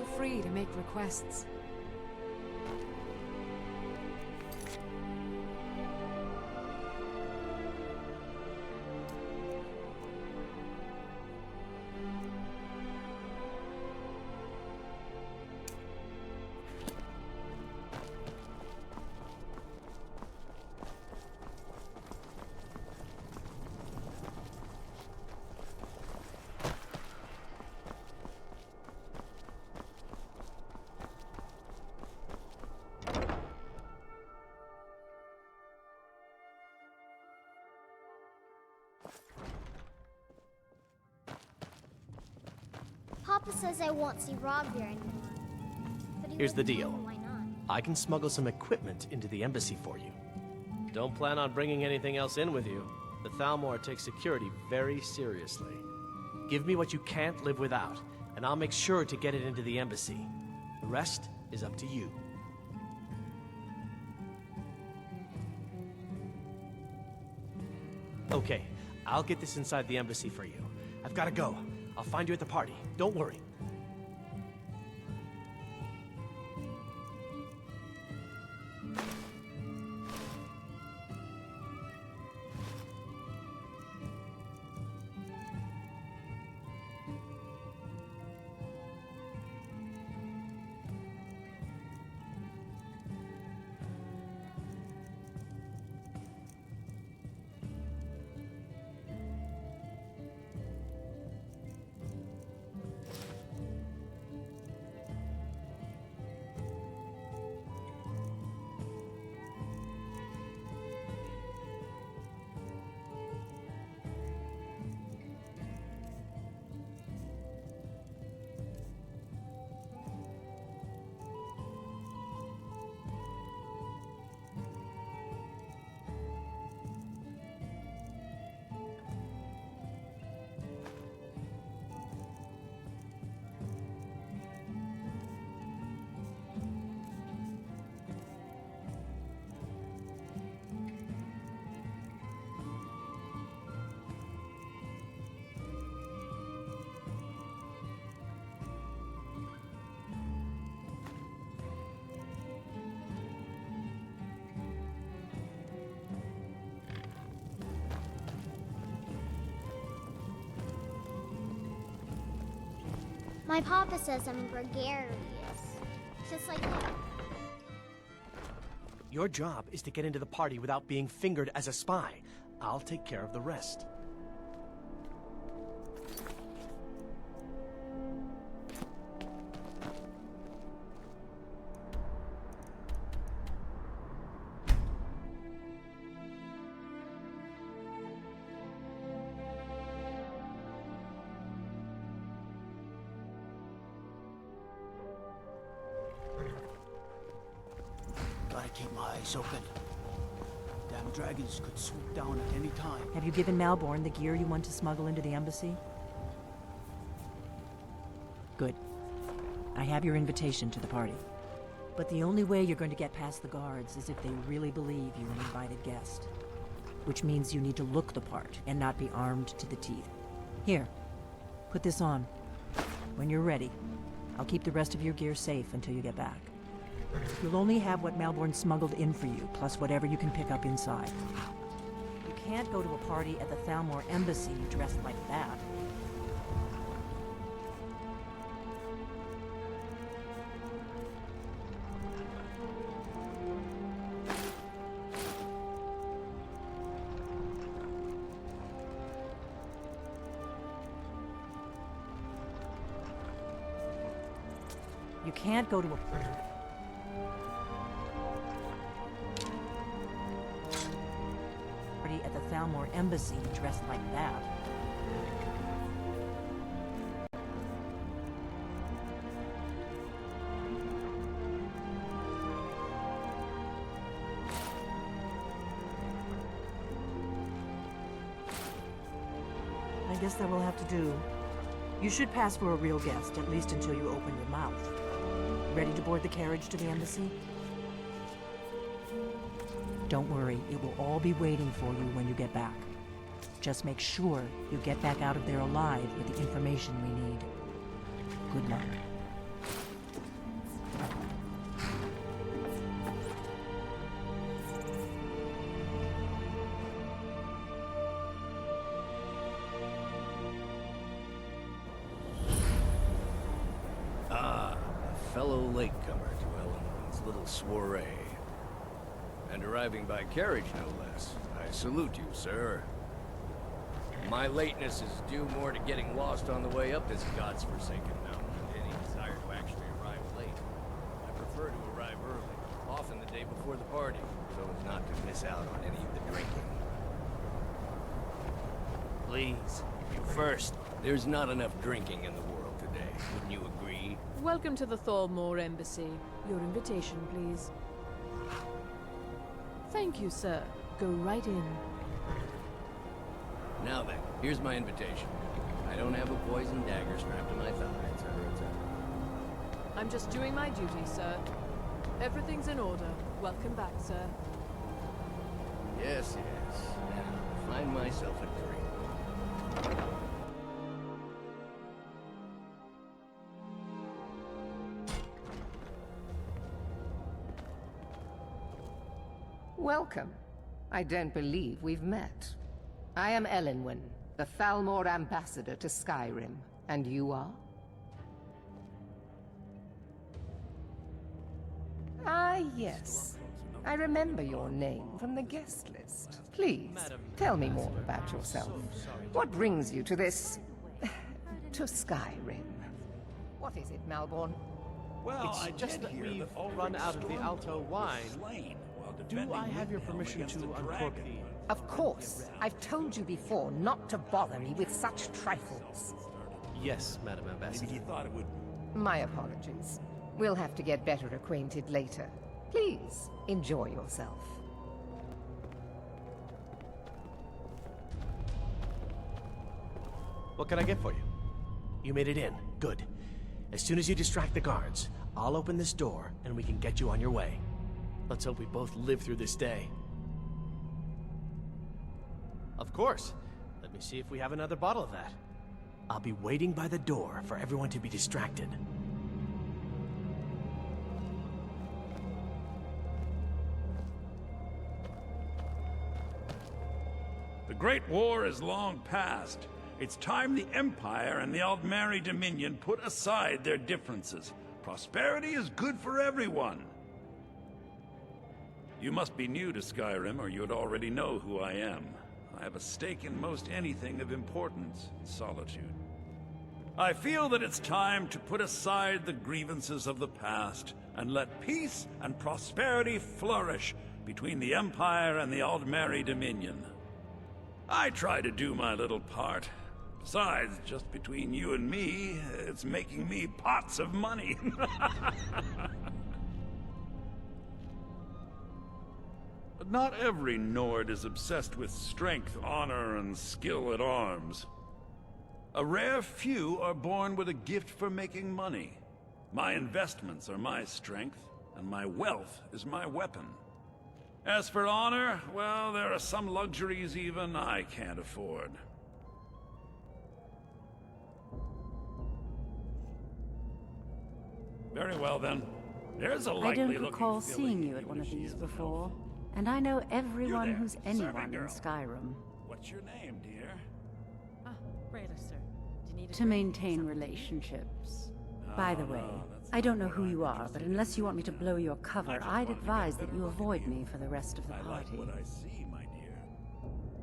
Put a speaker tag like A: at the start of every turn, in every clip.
A: Feel free to make requests.
B: Papa says I won't see Rob here anymore. But
C: Here's the
B: wouldn't tell
C: deal.
B: me why not.
C: I can smuggle some equipment into the embassy for you. Don't plan on bringing anything else in with you. The Thalmor takes security very seriously. Give me what you can't live without, and I'll make sure to get it into the embassy. The rest is up to you. Okay, I'll get this inside the embassy for you. I've gotta go. I'll find you at the party. Don't worry.
B: My papa says I'm gregarious. Just like him.
C: Your job is to get into the party without being fingered as a spy. I'll take care of the rest.
D: Gotta keep my eyes open. Damn dragons could swoop down at any time.
E: Have you given Malborn the gear you want to smuggle into the embassy? Good. I have your invitation to the party. But the only way you're going to get past the guards is if they really believe you're an invited guest. Which means you need to look the part and not be armed to the teeth. Here, put this on. When you're ready, I'll keep the rest of your gear safe until you get back. You'll only have what Malborn smuggled in for you, plus whatever you can pick up inside. You can't go to a party at the Thalmor embassy dressed like that. You can't go to a party at the Thalmor embassy dressed like that. I guess that will have to do. You should pass for a real guest, at least until you open your mouth. Ready to board the carriage to the embassy? Don't worry, it will all be waiting for you when you get back. Just make sure you get back out of there alive with the information we need. Good luck.
F: fellow latecomer to Ellen's little soiree. And arriving by carriage, no less. I salute you, sir. My lateness is due more to getting lost on the way up this god's forsaken mountain than any desire to actually arrive late. I prefer to arrive early, often the day before the party, so as not to miss out on any of the drinking. Please, you first. There's not enough drinking in the world today, wouldn't you agree?
A: Welcome to the Thalmor Embassy. Your invitation, please. Thank you, sir. Go right in.
F: Now then, here's my invitation. I don't have a poison dagger strapped to my thigh, etc., etc.
A: I'm just doing my duty, sir. Everything's in order. Welcome back, sir.
F: Yes, yes. Now, find myself a drink.
G: Welcome. I don't believe we've met. I am Elenwen, the Thalmor ambassador to Skyrim. And you are? Ah, yes. I remember your name from the guest list. Please, tell me more about yourself. What brings you to this... to Skyrim? What is it, Malborn?
C: Well, it's just that we've run out of the Alto wine. Do I have your permission to uncork the...
G: Of course. I've told you before not to bother me with such trifles.
C: Yes, Madam Ambassador.
G: My apologies. We'll have to get better acquainted later. Please, enjoy yourself.
C: What can I get for you? You made it in. Good. As soon as you distract the guards, I'll open this door and we can get you on your way. Let's hope we both live through this day. Of course. Let me see if we have another bottle of that. I'll be waiting by the door for everyone to be distracted.
H: The Great War is long past. It's time the Empire and the Aldmeri Dominion put aside their differences. Prosperity is good for everyone. You must be new to Skyrim, or you'd already know who I am. I have a stake in most anything of importance in Solitude. I feel that it's time to put aside the grievances of the past and let peace and prosperity flourish between the Empire and the Aldmeri Dominion. I try to do my little part. Besides, just between you and me, it's making me pots of money. But not every Nord is obsessed with strength, honor, and skill at arms. A rare few are born with a gift for making money. My investments are my strength, and my wealth is my weapon. As for honor, well, there are some luxuries even I can't afford. Very well, then. There's a
I: I don't
H: likely
I: recall seeing you at one of these before. And I know everyone who's anyone in Skyrim.
H: What's your name, dear?
I: To maintain relationships. By the way, I don't know who you are, but unless you want me to blow your cover, I'd advise that you avoid me for the rest of the
H: I like
I: party.
H: what I see, my dear.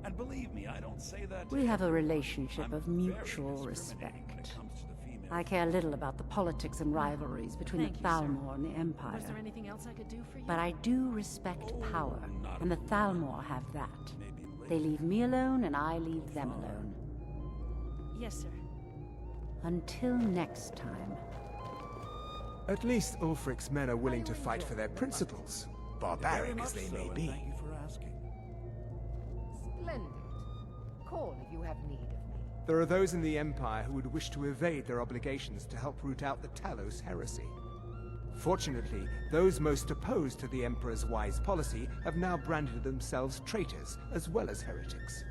H: And believe me, I don't say that.
I: We have a relationship
H: I'm
I: of
H: very
I: mutual
H: discriminating when it
I: respect.
H: comes to the female.
I: I care little about the politics and rivalries between the Thalmor and the Empire.
A: Was there anything else I could do for you?
I: But I do respect power, and the Thalmor have that. They leave me alone, and I leave them alone.
A: Yes, sir.
I: Until next time.
J: At least Ulfric's men are willing to fight for their principles, barbaric as they may be.
H: Thank you for asking.
G: Splendid. Call if you have need of me.
J: There are those in the Empire who would wish to evade their obligations to help root out the Talos heresy. Fortunately, those most opposed to the Emperor's wise policy have now branded themselves traitors as well as heretics.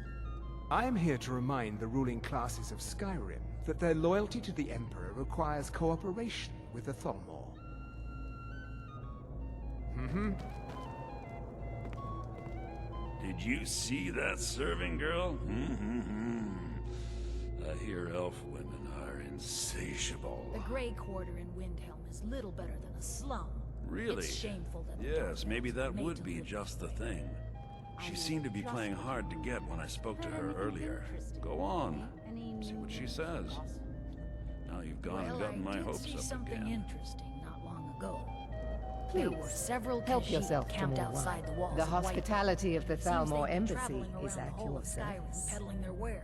J: I am here to remind the ruling classes of Skyrim that their loyalty to the Emperor requires cooperation with the Thalmor.
H: Did you see that serving girl? I hear elf women are insatiable.
K: The Grey Quarter in Windhelm is little better than a slum.
H: Really?
K: It's shameful that
H: Yes, maybe that
K: made
H: would
K: to
H: be
K: live
H: just the
K: this way.
H: thing. She seemed to be playing hard to get when I spoke to her earlier. Go on. See what she says. Now you've gone and gotten my hopes
K: I did see
H: up
K: something
H: again.
K: interesting not long ago.
G: Please,
K: There were several
G: help
K: Khajiit
G: yourself to
K: camped
G: more
K: outside
G: wine.
K: the walls
G: The
K: of Whiterun.
G: hospitality of the
K: Seems they've
G: Thalmor
K: been
G: Embassy
K: traveling
G: is
K: around
G: at
K: the whole
G: your
K: of Skyrim,
G: service.
K: peddling their wares.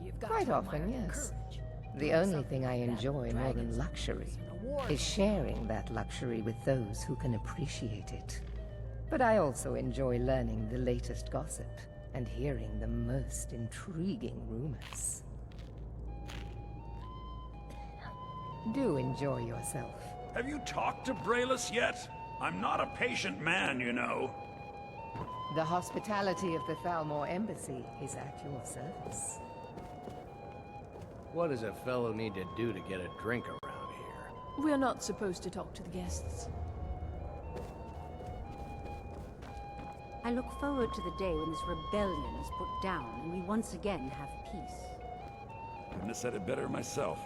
K: You've got
G: Quite
K: to
G: often,
K: admire their
G: yes.
K: courage.
G: The
K: Doing
G: only
K: something
G: thing I
K: like that
G: enjoy
K: with
G: more than
K: dragons
G: luxury
K: and a war
G: is sharing that luxury with those who can appreciate it. But I also enjoy learning the latest gossip and hearing the most intriguing rumors. Do enjoy yourself.
H: Have you talked to Braylus yet? I'm not a patient man, you know.
G: The hospitality of the Thalmor Embassy is at your service.
F: What does a fellow need to do to get a drink around here?
A: We're not supposed to talk to the guests.
I: I look forward to the day when this rebellion is put down and we once again have peace.
H: Couldn't have said it better myself.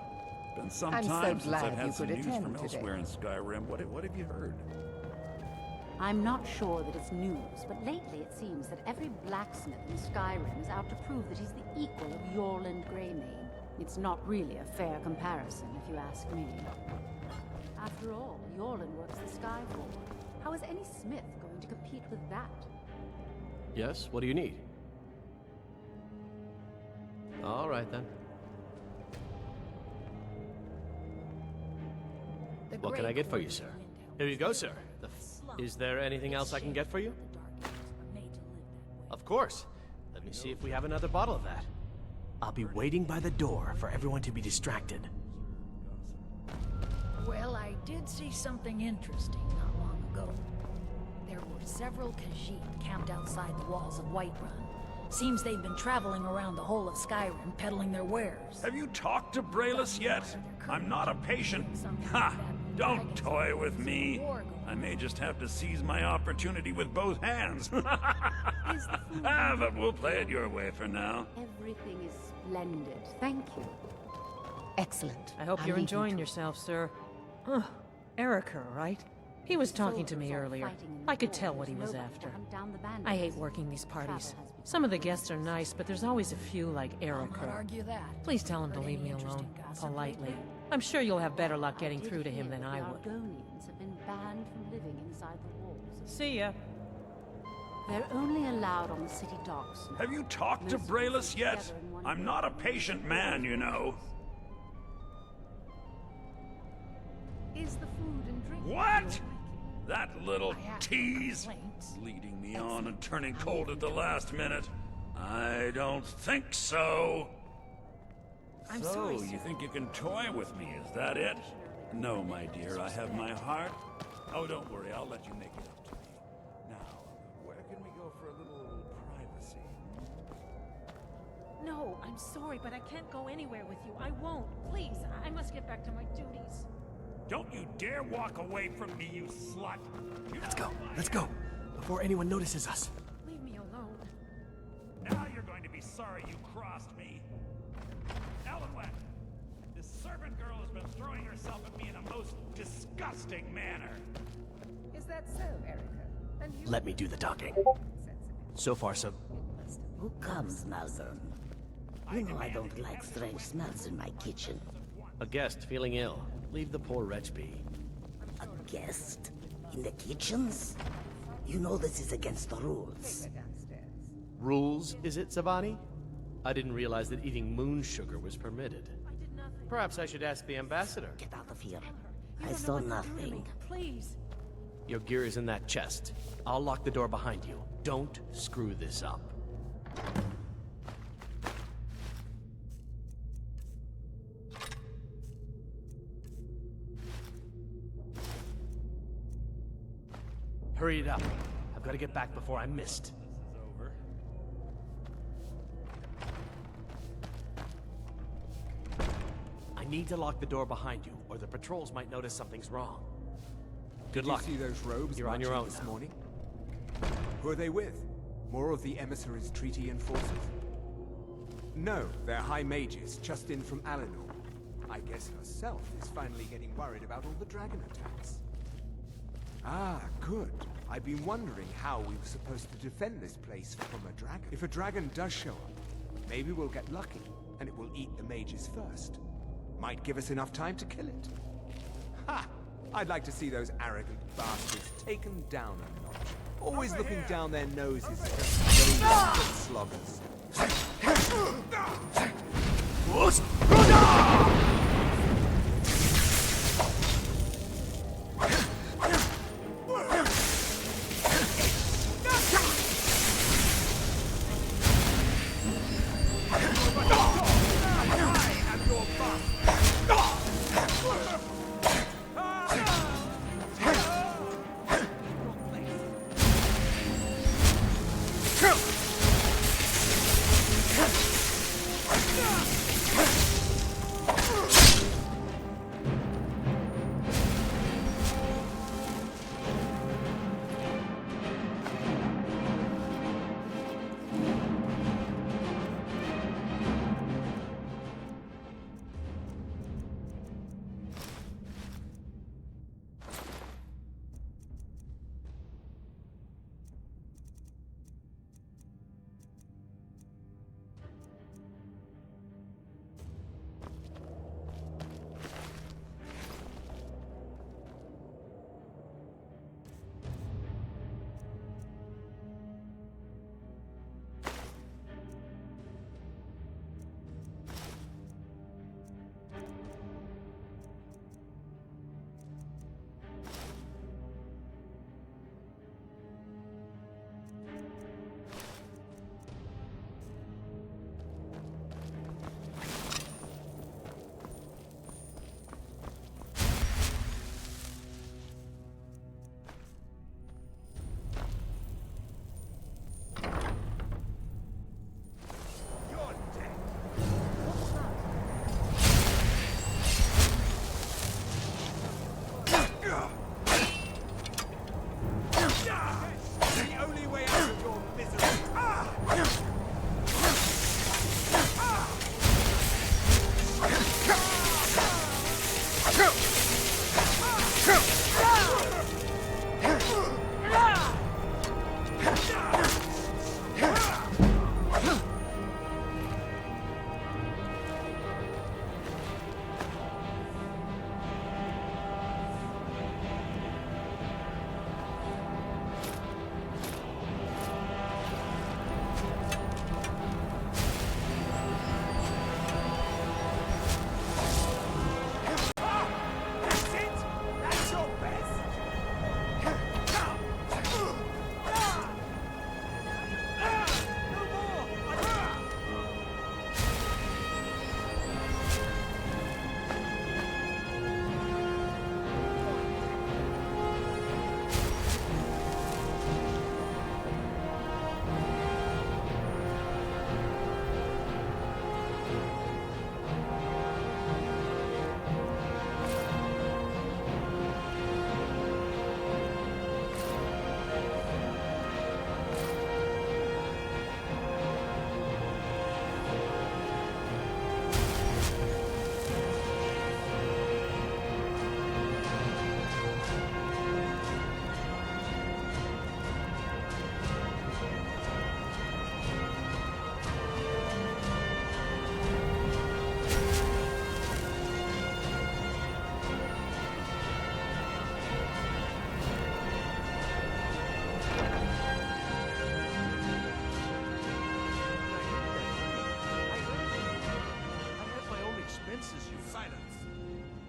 H: Been some
G: I'm so
H: time since
G: glad
H: I've had
G: you
H: some
G: could
H: news
G: attend
H: from
G: today.
H: elsewhere in Skyrim. What have you heard?
I: I'm not sure that it's news, but lately it seems that every blacksmith in Skyrim is out to prove that he's the equal of Yorland Greymane. It's not really a fair comparison, if you ask me. After all, Yorland works the Skyfall. How is any smith going to compete with that?
C: Yes, what do you need? All right, then.
K: The
C: What can
K: Grey
C: I get for you,
K: Quarter
C: sir?
K: in Windhelm
C: Here you go,
K: is
C: sir.
K: a slum.
C: Is there anything else I can get for you?
K: The Dark Elves were made to live that way.
C: Of course. Let me see if we have another bottle of that. I'll be waiting by the door for everyone to be distracted.
K: Well, I did see something interesting not long ago. There were several Khajiit camped outside the walls of Whiterun. Seems they've been traveling around the whole of Skyrim, peddling their wares.
H: Have you talked to Braylus yet? I'm not a patient. Ha! Don't toy with me. I may just have to seize my opportunity with both hands. But we'll play it your way for now.
I: Everything is splendid. Thank you.
G: Excellent.
E: I hope
G: I'll
E: you're
G: leave you
E: enjoying
G: to it.
E: yourself, sir. Erica, right? He was talking to me
I: Soldiers are
E: earlier.
I: fighting in the
E: I could tell what
I: wars,
E: he was
I: nobody
E: after.
I: to hunt down the bandits.
E: I hate working these parties.
I: Travel has become
E: Some of the guests are nice, but there's always a few like
K: I'll not
E: Erica.
K: argue that.
E: Please tell him to
K: Heard
E: leave
K: any
E: me alone,
K: interesting gossip
E: politely.
K: lately?
E: I'm sure you'll have better luck getting
I: did
E: through to him
I: hear
E: than
I: that
E: I
I: the
E: would.
I: Argonians have been banned from living inside the walls.
E: See ya.
I: They're only allowed on the city docks now.
H: Have you talked to
I: Most
H: Braylus
I: people
H: yet?
I: together in one
H: I'm not a patient man, you know.
A: Is the food and drink
H: What? That little
K: I have
H: tease,
K: complaints.
H: leading me on and turning cold at the last minute. I don't think so.
K: I'm
H: so,
K: sorry,
H: you
K: sir.
H: think you can toy with me, is that it? No, my dear, I have my heart. Oh, don't worry, I'll let you make it up to me. Now, where can we go for a little privacy?
L: No, I'm sorry, but I can't go anywhere with you. I won't. Please, I must get back to my duties.
H: Don't you dare walk away from me, you slut!
C: Let's go, before anyone notices us.
L: Leave me alone.
H: Now you're going to be sorry you crossed me. Elenwet, this servant girl has been throwing herself at me in a most disgusting manner.
G: Is that so, Erica? And you
C: Let me do the talking. So far, so...
M: Who comes, Malvern? You know I don't like strange smells in my kitchen.
C: A guest feeling ill. Leave the poor wretch be.
M: A guest? In the kitchens? You know this is against the rules.
C: Rules, is it, Savani? I didn't realize that eating moon sugar was permitted. Perhaps I should ask the ambassador.
M: Get out of here.
L: You
M: I
L: don't know
M: saw
L: what to do to
M: nothing.
L: me. Please.
C: Your gear is in that chest. I'll lock the door behind you. Don't screw this up. Hurry it up. I've got to get back before I'm missed. I need to lock the door behind you, or the patrols might notice something's wrong. Good luck.
J: Did you see those robes
C: You're on your
J: marching
C: own
J: this
C: now.
J: morning? Who are they with? More of the emissaries' treaty enforcers? No, they're high mages, just in from Alinor. I guess herself is finally getting worried about all the dragon attacks. Ah, good. I've been wondering how we were supposed to defend this place from a dragon. If a dragon does show up, maybe we'll get lucky, and it will eat the mages first. Might give us enough time to kill it. Ha! I'd like to see those arrogant bastards taken down a notch. Always looking down their noses at us those sloggers.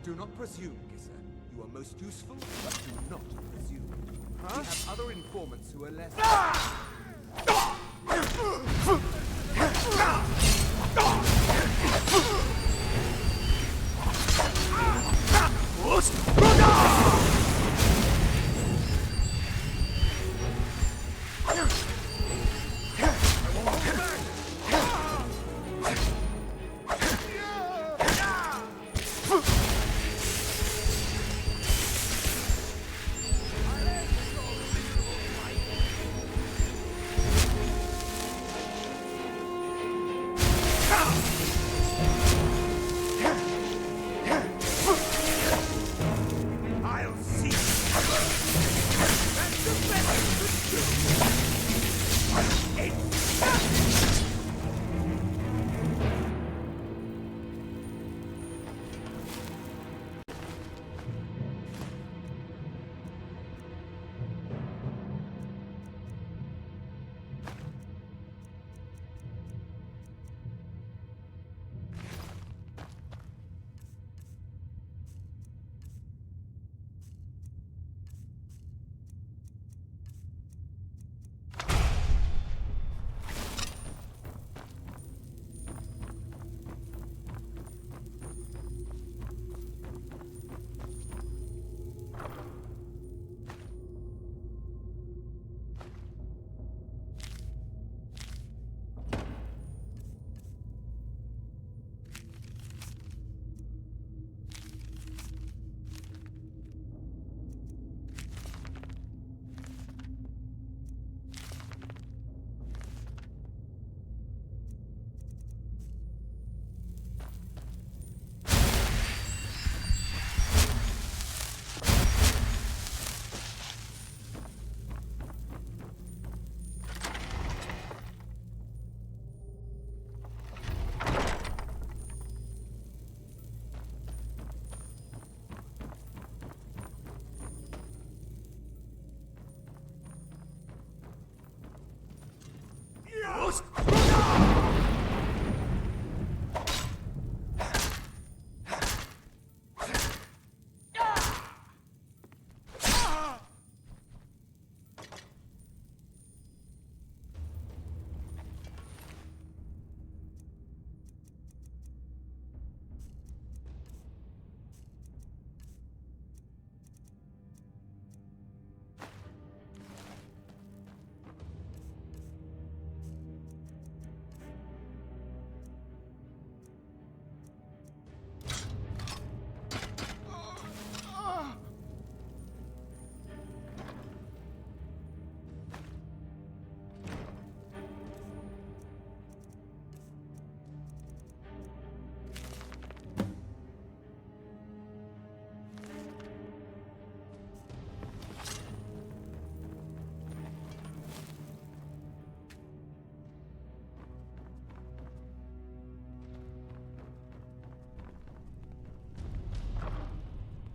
J: Do not presume, Gisser. You are most useful, but do not presume. We have other informants who are less... I'll see. That's the best you could do.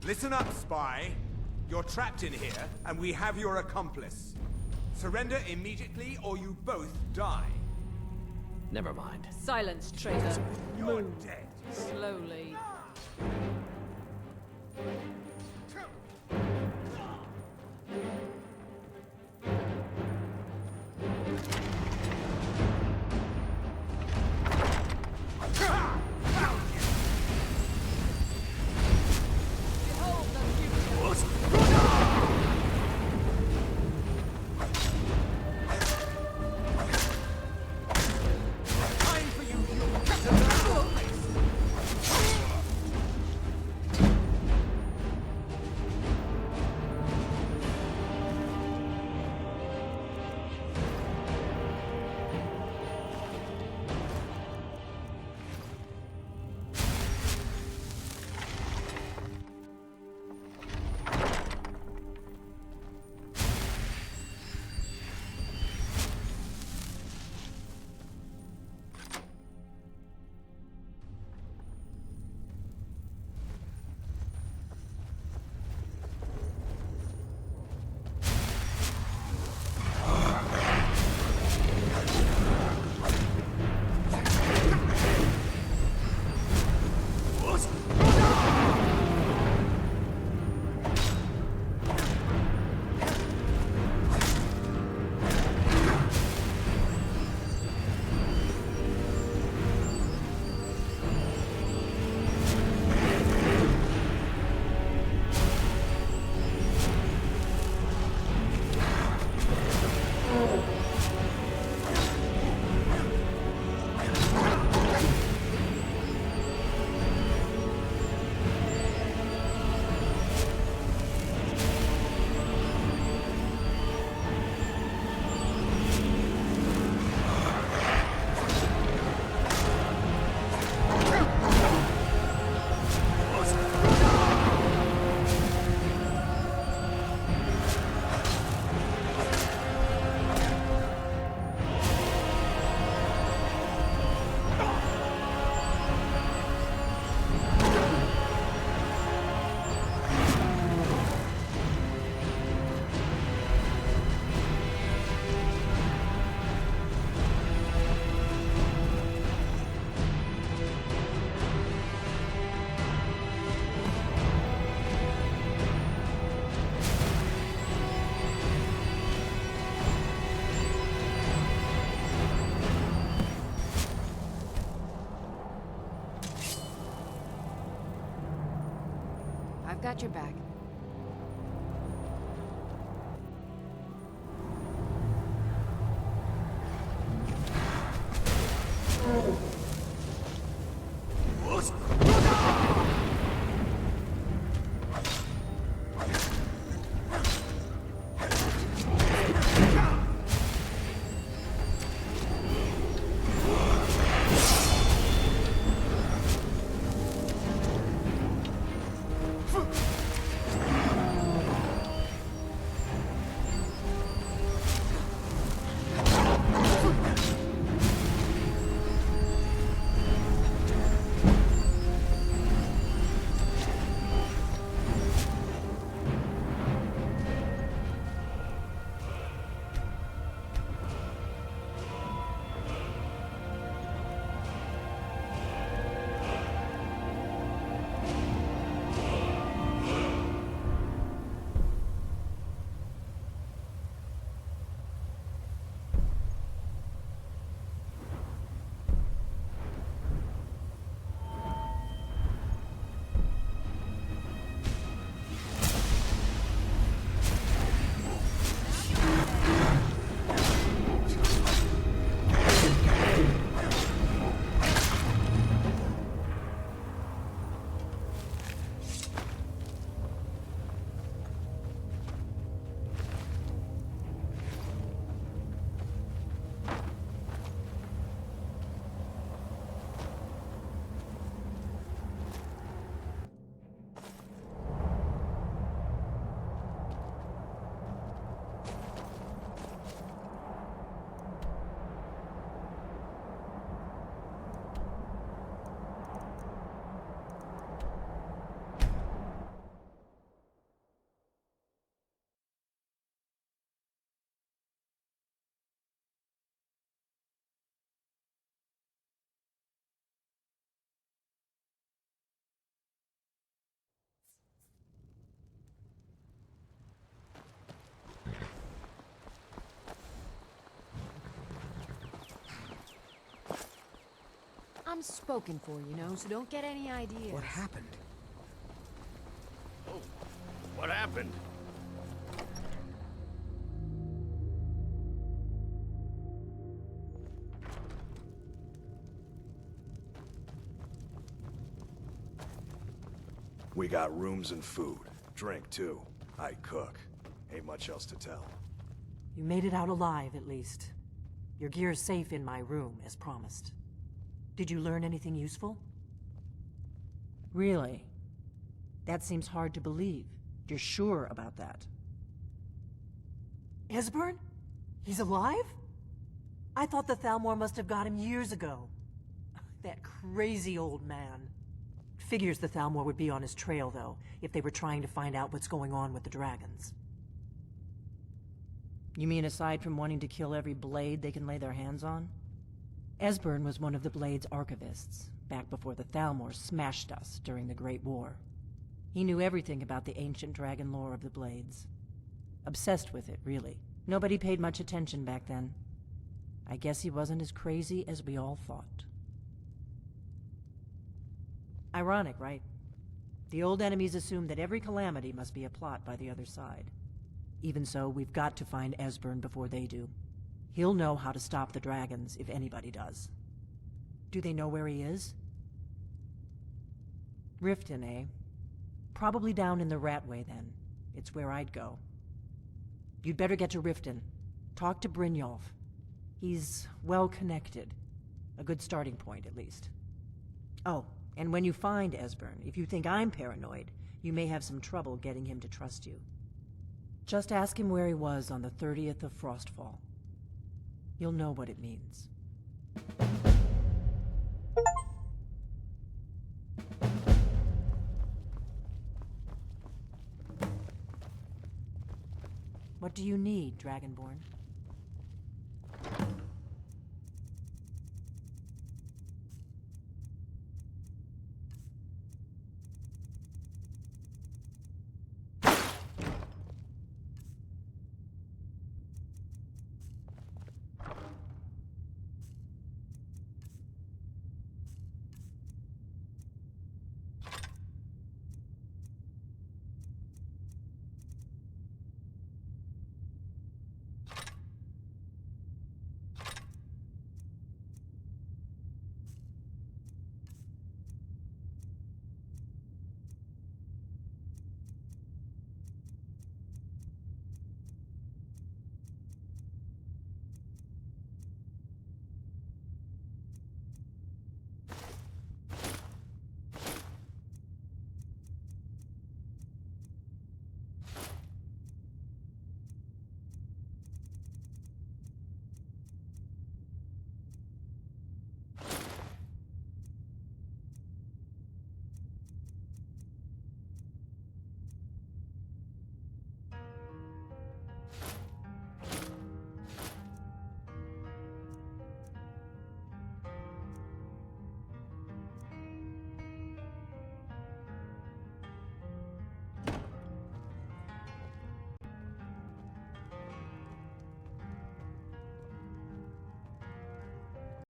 N: Listen up, spy. You're trapped in here, and we have your accomplice. Surrender immediately, or you both die.
C: Never mind.
A: Silence, traitor.
N: You're dead.
A: Slowly. I've got your back. I'm spoken for, you know, so don't get any ideas.
D: What happened?
F: Oh, what happened?
O: We got rooms and food. Drink, too. I cook. Ain't much else to tell.
E: You made it out alive, at least. Your gear's safe in my room, as promised. Did you learn anything useful? Really? That seems hard to believe. You're sure about that? Esbern? He's alive? I thought the Thalmor must have got him years ago. That crazy old man. Figures the Thalmor would be on his trail, though, if they were trying to find out what's going on with the dragons. You mean aside from wanting to kill every blade they can lay their hands on? Esbern was one of the Blade's archivists, back before the Thalmor smashed us during the Great War. He knew everything about the ancient dragon lore of the Blades. Obsessed with it, really. Nobody paid much attention back then. I guess he wasn't as crazy as we all thought. Ironic, right? The old enemies assumed that every calamity must be a plot by the other side. Even so, we've got to find Esbern before they do. He'll know how to stop the dragons, if anybody does. Do they know where he is? Riften, eh? Probably down in the Ratway, then. It's where I'd go. You'd better get to Riften. Talk to Brynjolf. He's well-connected. A good starting point, at least. Oh, and when you find Esbern, if you think I'm paranoid, you may have some trouble getting him to trust you. Just ask him where he was on the 30th of Frostfall. You'll know what it means. What do you need, Dragonborn?